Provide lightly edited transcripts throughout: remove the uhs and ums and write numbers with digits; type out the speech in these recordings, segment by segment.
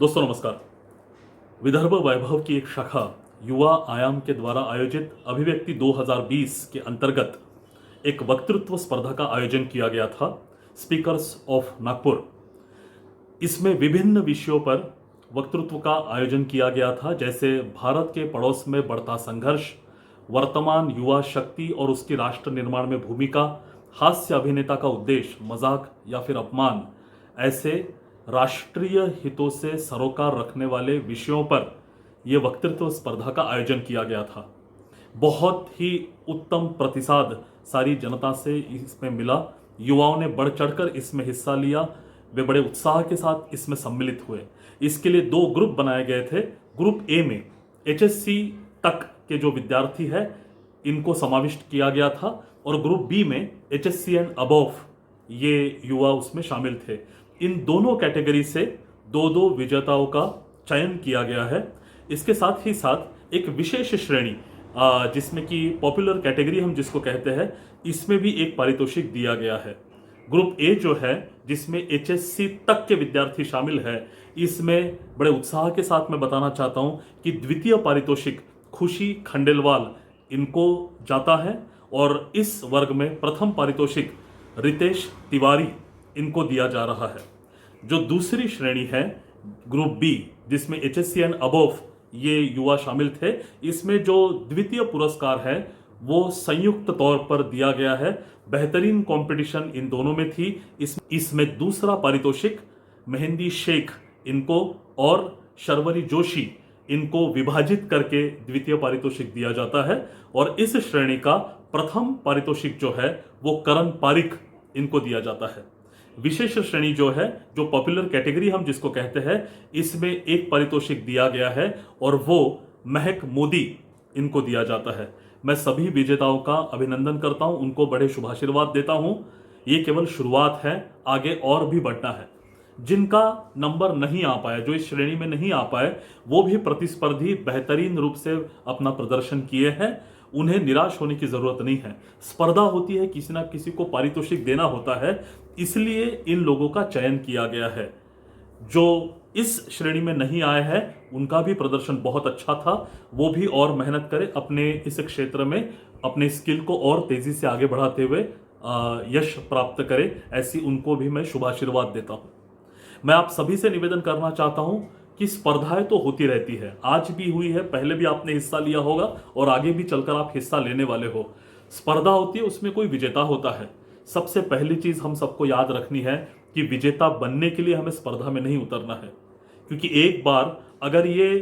दोस्तों नमस्कार। विदर्भ वैभव की एक शाखा युवा आयाम के द्वारा आयोजित अभिव्यक्ति 2020 के अंतर्गत एक वक्तृत्व स्पर्धा का आयोजन किया गया था, स्पीकर्स ऑफ नागपुर। इसमें विभिन्न विषयों पर वक्तृत्व का आयोजन किया गया था, जैसे भारत के पड़ोस में बढ़ता संघर्ष, वर्तमान युवा शक्ति और उसकी राष्ट्र निर्माण में भूमिका, हास्य अभिनेता का उद्देश्य, मजाक या फिर अपमान। ऐसे राष्ट्रीय हितों से सरोकार रखने वाले विषयों पर यह वक्तृत्व स्पर्धा का आयोजन किया गया था। बहुत ही उत्तम प्रतिसाद सारी जनता से इसमें मिला। युवाओं ने बढ़ चढ़कर इसमें हिस्सा लिया, वे बड़े उत्साह के साथ इसमें सम्मिलित हुए। इसके लिए दो ग्रुप बनाए गए थे। ग्रुप ए में HSC तक के जो विद्यार्थी है इनको समाविष्ट किया गया था और ग्रुप बी में HSC एंड अबव ये युवा उसमें शामिल थे। इन दोनों कैटेगरी से दो दो विजेताओं का चयन किया गया है। इसके साथ ही साथ एक विशेष श्रेणी जिसमें कि पॉपुलर कैटेगरी हम जिसको कहते हैं, इसमें भी एक पारितोषिक दिया गया है। ग्रुप ए जो है जिसमें HSC तक के विद्यार्थी शामिल है, इसमें बड़े उत्साह के साथ मैं बताना चाहता हूं कि द्वितीय पारितोषिक खुशी खंडेलवाल इनको जाता है और इस वर्ग में प्रथम पारितोषिक रितेश तिवारी इनको दिया जा रहा है। जो दूसरी श्रेणी है ग्रुप बी जिसमें HSC एंड अबव ये युवा शामिल थे, इसमें जो द्वितीय पुरस्कार है वो संयुक्त तौर पर दिया गया है। बेहतरीन कंपटीशन इन दोनों में थी। इसमें दूसरा पारितोषिक मेहंदी शेख इनको और शर्वरी जोशी इनको विभाजित करके द्वितीय पारितोषिक दिया जाता है और इस श्रेणी का प्रथम पारितोषिक जो है वो करण पारिक इनको दिया जाता है। विशेष श्रेणी जो है, जो पॉपुलर कैटेगरी हम जिसको कहते हैं, इसमें एक पारितोषिक दिया गया है और वो महक मोदी इनको दिया जाता है। मैं सभी विजेताओं का अभिनंदन करता हूं, उनको बड़े शुभाशीर्वाद देता हूं। ये केवल शुरुआत है, आगे और भी बढ़ना है। जिनका नंबर नहीं आ पाया, जो इस श्रेणी में नहीं आ पाए, वो भी प्रतिस्पर्धी बेहतरीन रूप से अपना प्रदर्शन किए हैं। उन्हें निराश होने की जरूरत नहीं है। स्पर्धा होती है, किसी ना किसी को पारितोषिक देना होता है, इसलिए इन लोगों का चयन किया गया है। जो इस श्रेणी में नहीं आए हैं उनका भी प्रदर्शन बहुत अच्छा था, वो भी और मेहनत करें, अपने इस क्षेत्र में अपने स्किल को और तेजी से आगे बढ़ाते हुए यश प्राप्त करें, ऐसी उनको भी मैं शुभाशीर्वाद देता हूं। मैं आप सभी से निवेदन करना चाहता हूं कि स्पर्धाएं तो होती रहती है, आज भी हुई है, पहले भी आपने हिस्सा लिया होगा और आगे भी चलकर आप हिस्सा लेने वाले हो। स्पर्धा होती है, उसमें कोई विजेता होता है। सबसे पहली चीज हम सबको याद रखनी है कि विजेता बनने के लिए हमें स्पर्धा में नहीं उतरना है, क्योंकि एक बार अगर ये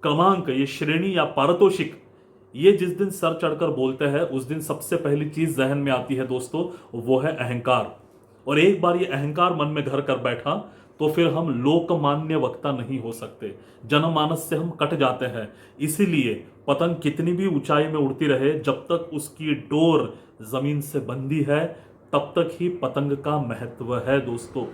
क्रमांक, ये श्रेणी या पारितोषिक ये जिस दिन सर चढ़कर बोलते हैं, उस दिन सबसे पहली चीज जहन में आती है दोस्तों, वो है अहंकार। और एक बार ये अहंकार मन में घर कर बैठा तो फिर हम लोकमान्य वक्ता नहीं हो सकते, जनमानस से हम कट जाते हैं। इसीलिए पतंग कितनी भी ऊंचाई में उड़ती रहे, जब तक उसकी डोर जमीन से बंधी है तब तक ही पतंग का महत्व है दोस्तों।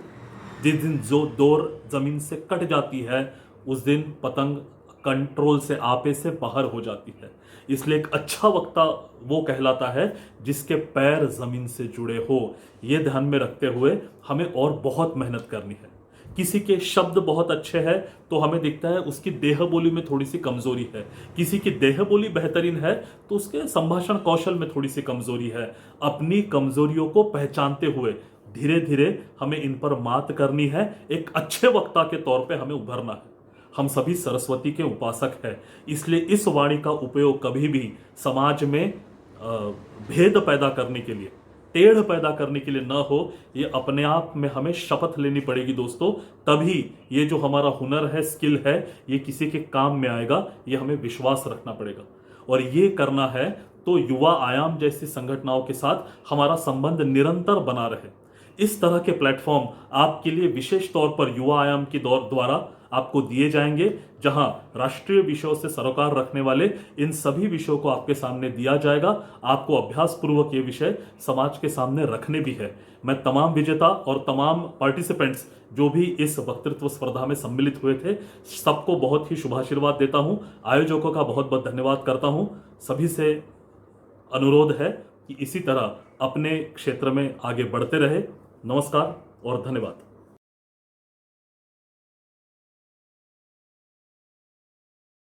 जिस दिन जो डोर जमीन से कट जाती है उस दिन पतंग कंट्रोल से, आपे से बाहर हो जाती है। इसलिए एक अच्छा वक्ता वो कहलाता है जिसके पैर जमीन से जुड़े हो। ये ध्यान में रखते हुए हमें और बहुत मेहनत करनी है। किसी के शब्द बहुत अच्छे हैं तो हमें दिखता है उसकी देह बोली में थोड़ी सी कमजोरी है, किसी की देह बोली बेहतरीन है तो उसके संभाषण कौशल में थोड़ी सी कमजोरी है। अपनी कमजोरियों को पहचानते हुए धीरे धीरे हमें इन पर मात करनी है। एक अच्छे वक्ता के तौर पे हमें उभरना है। हम सभी सरस्वती के उपासक हैं, इसलिए इस वाणी का उपयोग कभी भी समाज में भेद पैदा करने के लिए, टेढ़ पैदा करने के लिए न हो। ये अपने आप में हमें शपथ लेनी पड़ेगी दोस्तों, तभी ये जो हमारा हुनर है, स्किल है, ये किसी के काम में आएगा। ये हमें विश्वास रखना पड़ेगा और ये करना है तो युवा आयाम जैसी संगठनाओं के साथ हमारा संबंध निरंतर बना रहे। इस तरह के प्लेटफॉर्म आपके लिए विशेष तौर पर युवा आयाम के द्वारा आपको दिए जाएंगे, जहां राष्ट्रीय विषयों से सरोकार रखने वाले इन सभी विषयों को आपके सामने दिया जाएगा। आपको अभ्यास पूर्वक ये विषय समाज के सामने रखने भी है। मैं तमाम विजेता और तमाम पार्टिसिपेंट्स जो भी इस वक्तृत्व स्पर्धा में सम्मिलित हुए थे, सबको बहुत ही शुभाशीर्वाद देता हूं। आयोजकों का बहुत बहुत धन्यवाद करता हूं। सभी से अनुरोध है कि इसी तरह अपने क्षेत्र में आगे बढ़ते रहे। नमस्कार और धन्यवाद।